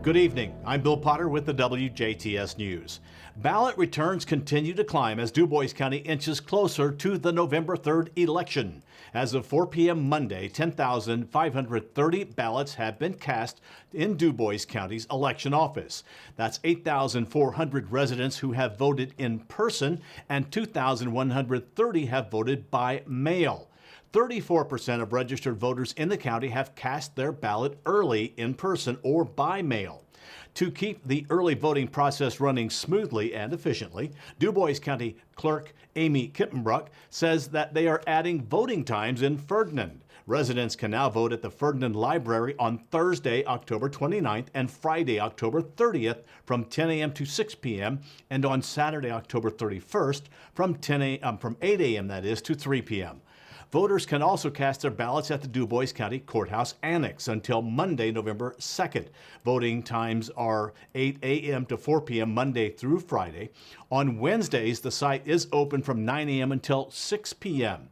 Good evening. I'm Bill Potter with the WJTS News. Ballot returns continue to climb as Dubois County inches closer to the November 3rd election. As of 4 p.m. Monday, 10,530 ballots have been cast in Dubois County's election office. That's 8,400 residents who have voted in person and 2,130 have voted by mail. 34% of registered voters in the county have cast their ballot early in person or by mail. To keep the early voting process running smoothly and efficiently, Dubois County Clerk Amy Kippenbrook says that they are adding voting times in Ferdinand. Residents can now vote at the Ferdinand Library on Thursday, October 29th and Friday, October 30th from 10 a.m. to 6 p.m. and on Saturday, October 31st from 8 a.m. to 3 p.m. Voters can also cast their ballots at the Dubois County Courthouse Annex until Monday, November 2nd. Voting times are 8 a.m. to 4 p.m. Monday through Friday. On Wednesdays, the site is open from 9 a.m. until 6 p.m.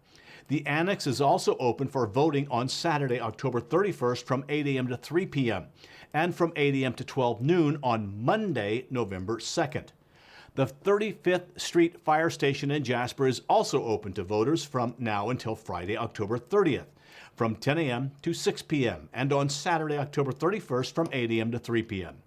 The Annex is also open for voting on Saturday, October 31st from 8 a.m. to 3 p.m. and from 8 a.m. to 12 noon on Monday, November 2nd. The 35th Street Fire Station in Jasper is also open to voters from now until Friday, October 30th, from 10 a.m. to 6 p.m. and on Saturday, October 31st from 8 a.m. to 3 p.m.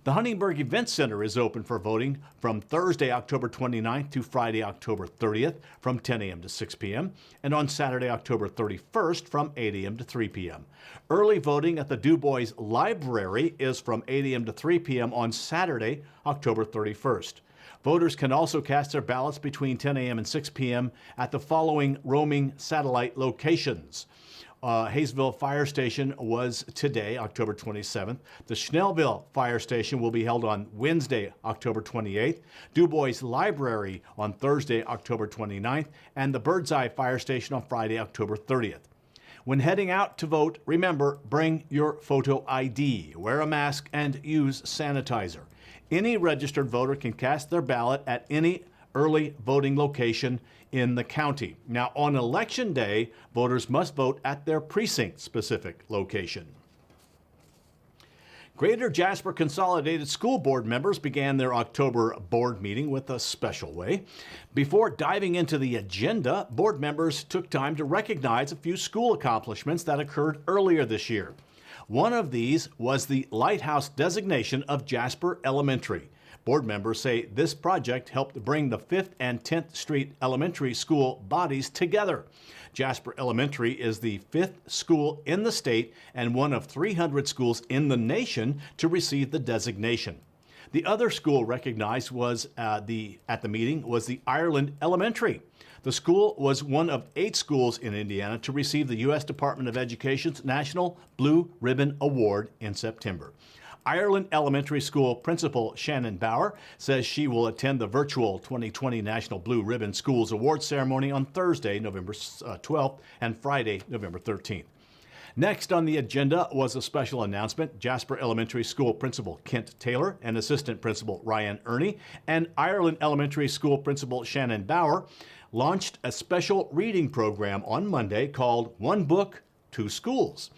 The Huntingburg Event Center is open for voting from Thursday, October 29th to Friday, October 30th from 10 a.m. to 6 p.m. and on Saturday, October 31st from 8 a.m. to 3 p.m. Early voting at the Dubois Library is from 8 a.m. to 3 p.m. on Saturday, October 31st. Voters can also cast their ballots between 10 a.m. and 6 p.m. at the following roaming satellite locations. Hayesville Fire Station was today, October 27th. The Schnellville Fire Station will be held on Wednesday, October 28th. Dubois Library on Thursday, October 29th. And the Birdseye Fire Station on Friday, October 30th. When heading out to vote, remember, bring your photo ID, wear a mask, and use sanitizer. Any registered voter can cast their ballot at any early voting location in the county. Now, on Election Day, voters must vote at their precinct-specific location. Greater Jasper Consolidated School Board members began their October board meeting with a special way. Before diving into the agenda, board members took time to recognize a few school accomplishments that occurred earlier this year. One of these was the Lighthouse designation of Jasper Elementary. Board members say this project helped bring the 5th and 10th Street Elementary School bodies together. Jasper Elementary is the 5th school in the state and one of 300 schools in the nation to receive the designation. The other school recognized at the meeting was the Ireland Elementary. The school was one of 8 schools in Indiana to receive the U.S. Department of Education's National Blue Ribbon Award in September. Ireland Elementary School Principal Shannon Bauer says she will attend the virtual 2020 National Blue Ribbon Schools Award ceremony on Thursday, November 12th and Friday, November 13th. Next on the agenda was a special announcement. Jasper Elementary School Principal Kent Taylor and Assistant Principal Ryan Ernie and Ireland Elementary School Principal Shannon Bauer launched a special reading program on Monday called One Book, Two Schools.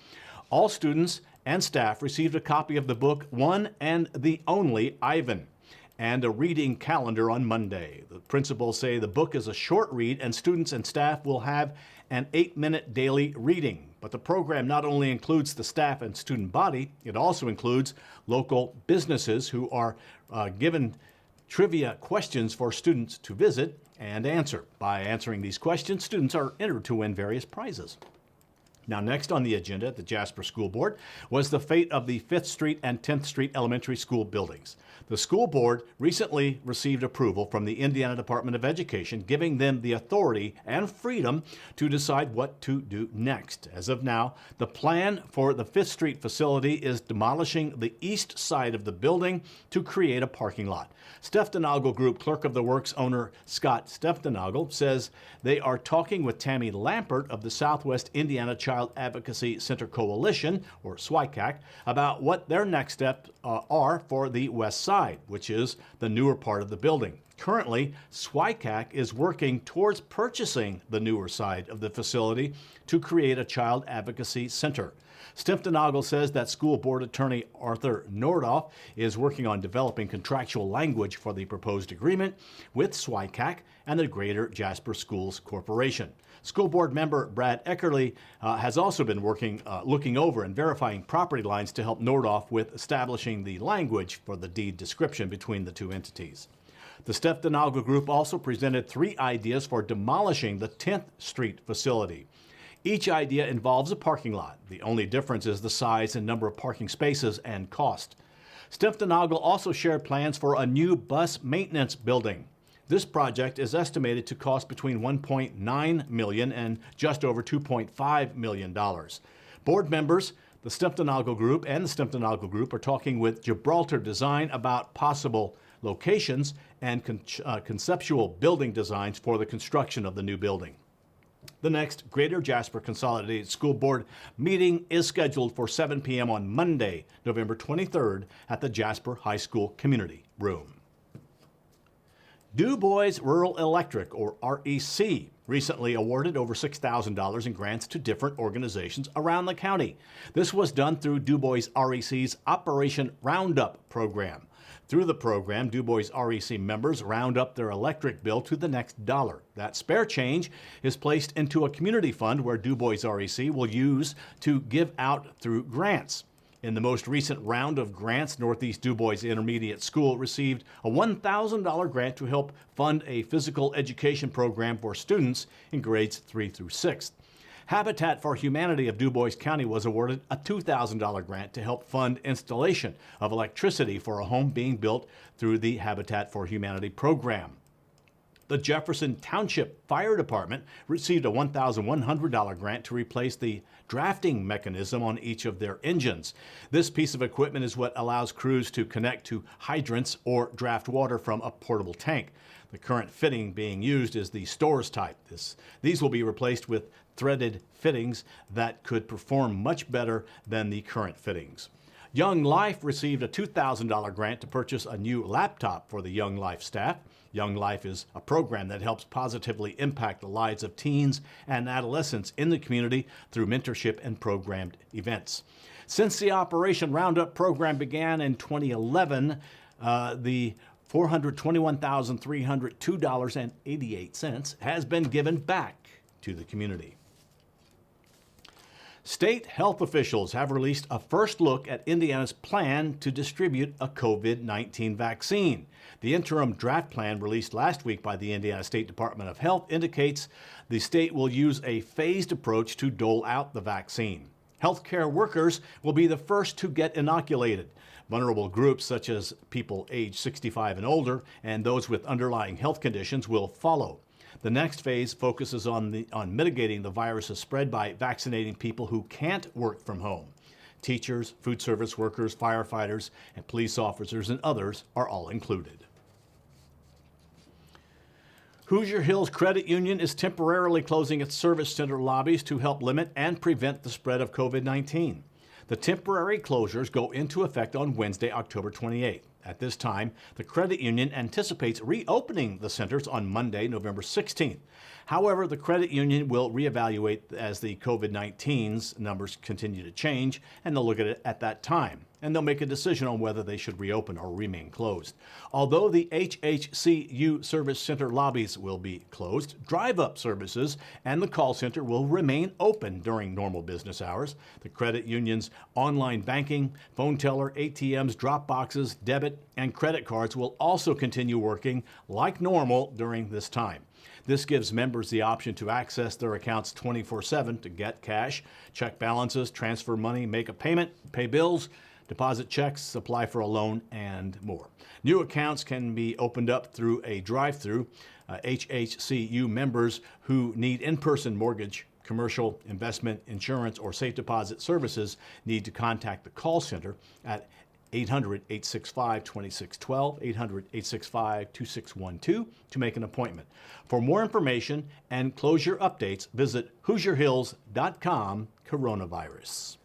All students and staff received a copy of the book One and the Only Ivan and a reading calendar on Monday. The principals say the book is a short read and students and staff will have an 8-minute daily reading. But the program not only includes the staff and student body, it also includes local businesses who are given trivia questions for students to visit and answer. By answering these questions, students are entered to win various prizes. Now, next on the agenda at the Jasper School Board was the fate of the 5th Street and 10th Street Elementary School buildings. The school board recently received approval from the Indiana Department of Education, giving them the authority and freedom to decide what to do next. As of now, the plan for the 5th Street facility is demolishing the east side of the building to create a parking lot. Steftenagel Group Clerk of the Works owner Scott Steftenagel says they are talking with Tammy Lampert of the Southwest Indiana Child Advocacy Center Coalition, or SWICAC, about what their next steps are for the west side, which is the newer part of the building. Currently, SWICAC is working towards purchasing the newer side of the facility to create a child advocacy center. Stimptonagle says that school board attorney Arthur Nordoff is working on developing contractual language for the proposed agreement with SWICAC and the Greater Jasper Schools Corporation. School board member Brad Eckerly has also been looking over and verifying property lines to help Nordoff with establishing the language for the deed description between the two entities. The Stimptonagle Group also presented 3 ideas for demolishing the 10th Street facility. Each idea involves a parking lot. The only difference is the size and number of parking spaces and cost. Stimptonagle also shared plans for a new bus maintenance building. This project is estimated to cost between $1.9 million and just over $2.5 million. Board members, the Stimptonagle Group and the Stimptonagle Group are talking with Gibraltar Design about possible locations and conceptual building designs for the construction of the new building. The next Greater Jasper Consolidated School Board meeting is scheduled for 7 p.m. on Monday, November 23rd at the Jasper High School Community Room. Dubois Rural Electric, or REC, recently awarded over $6,000 in grants to different organizations around the county. This was done through Dubois REC's Operation Roundup program. Through the program, Dubois REC members round up their electric bill to the next dollar. That spare change is placed into a community fund where Dubois REC will use to give out through grants. In the most recent round of grants, Northeast Dubois Intermediate School received a $1,000 grant to help fund a physical education program for students in grades 3 through 6. Habitat for Humanity of Dubois County was awarded a $2,000 grant to help fund installation of electricity for a home being built through the Habitat for Humanity program. The Jefferson Township Fire Department received a $1,100 grant to replace the drafting mechanism on each of their engines. This piece of equipment is what allows crews to connect to hydrants or draft water from a portable tank. The current fitting being used is the Stores type. These will be replaced with threaded fittings that could perform much better than the current fittings. Young Life received a $2,000 grant to purchase a new laptop for the Young Life staff. Young Life is a program that helps positively impact the lives of teens and adolescents in the community through mentorship and programmed events. Since the Operation Roundup program began in 2011, the $421,302.88 has been given back to the community. State health officials have released a first look at Indiana's plan to distribute a COVID-19 vaccine. The interim draft plan released last week by the Indiana State Department of Health indicates the state will use a phased approach to dole out the vaccine. Healthcare workers will be the first to get inoculated. Vulnerable groups such as people age 65 and older and those with underlying health conditions will follow. The next phase focuses on mitigating the virus's spread by vaccinating people who can't work from home. Teachers, food service workers, firefighters, and police officers and others are all included. Hoosier Hills Credit Union is temporarily closing its service center lobbies to help limit and prevent the spread of COVID-19. The temporary closures go into effect on Wednesday, October 28th. At this time, the credit union anticipates reopening the centers on Monday, November 16th. However, the credit union will reevaluate as the COVID-19's numbers continue to change, and they'll look at it at that time. And they'll make a decision on whether they should reopen or remain closed. Although the HHCU Service Center lobbies will be closed, drive-up services and the call center will remain open during normal business hours. The credit union's online banking, phone teller, ATMs, drop boxes, debit, and credit cards will also continue working like normal during this time. This gives members the option to access their accounts 24/7 to get cash, check balances, transfer money, make a payment, pay bills, deposit checks, apply for a loan, and more. New accounts can be opened up through a drive-through. HHCU members who need in-person mortgage, commercial, investment, insurance, or safe deposit services need to contact the call center at 800-865-2612, 800-865-2612 to make an appointment. For more information and closure updates, visit HoosierHills.com coronavirus.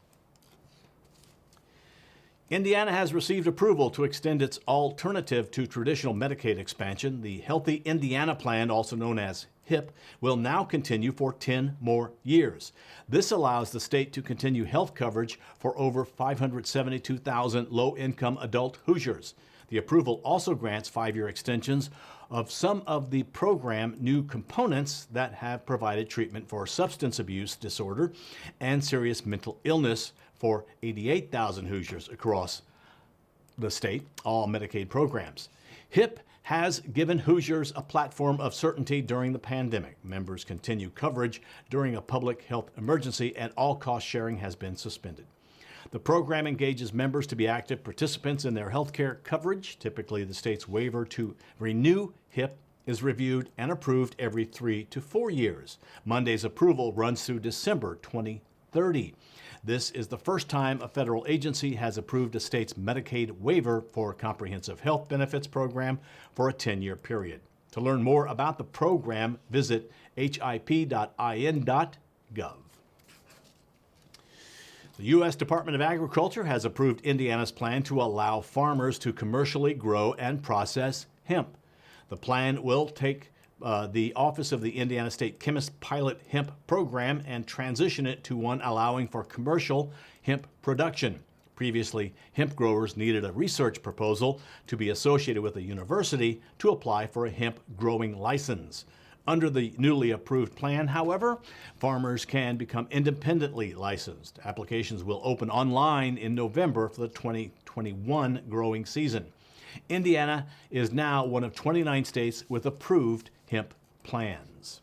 Indiana has received approval to extend its alternative to traditional Medicaid expansion. The Healthy Indiana Plan, also known as HIP, will now continue for 10 more years. This allows the state to continue health coverage for over 572,000 low-income adult Hoosiers. The approval also grants 5-year extensions of some of the program new components that have provided treatment for substance abuse disorder and serious mental illness for 88,000 Hoosiers across the state, all Medicaid programs. HIP has given Hoosiers a platform of certainty during the pandemic. Members continue coverage during a public health emergency, and all cost sharing has been suspended. The program engages members to be active participants in their health care coverage. Typically, the state's waiver to renew HIP is reviewed and approved every 3 to 4 years. Monday's approval runs through December 2030. This is the first time a federal agency has approved a state's Medicaid waiver for a comprehensive health benefits program for a 10-year period. To learn more about the program, visit hip.in.gov. The U.S. Department of Agriculture has approved Indiana's plan to allow farmers to commercially grow and process hemp. The plan will take the Office of the Indiana State Chemist pilot hemp program and transition it to one allowing for commercial hemp production. Previously, hemp growers needed a research proposal to be associated with a university to apply for a hemp growing license. Under the newly approved plan, however, farmers can become independently licensed. Applications will open online in November for the 2021 growing season. Indiana is now one of 29 states with approved hemp plans.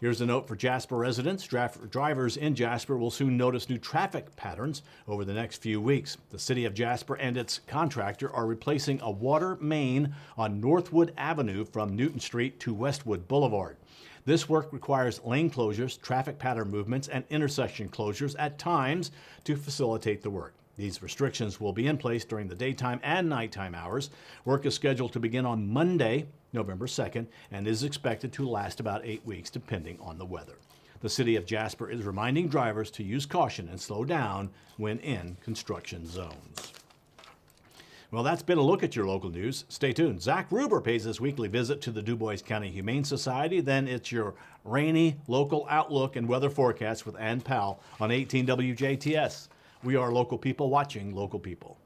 Here's a note for Jasper residents. Drivers in Jasper will soon notice new traffic patterns over the next few weeks. The city of Jasper and its contractor are replacing a water main on Northwood Avenue from Newton Street to Westwood Boulevard. This work requires lane closures, traffic pattern movements, and intersection closures at times to facilitate the work. These restrictions will be in place during the daytime and nighttime hours. Work is scheduled to begin on Monday, November 2nd, and is expected to last about 8 weeks, depending on the weather. The city of Jasper is reminding drivers to use caution and slow down when in construction zones. Well, that's been a look at your local news. Stay tuned. Zach Ruber pays his weekly visit to the Dubois County Humane Society. Then it's your rainy local outlook and weather forecast with Ann Powell on 18 WJTS. We are local people watching local people.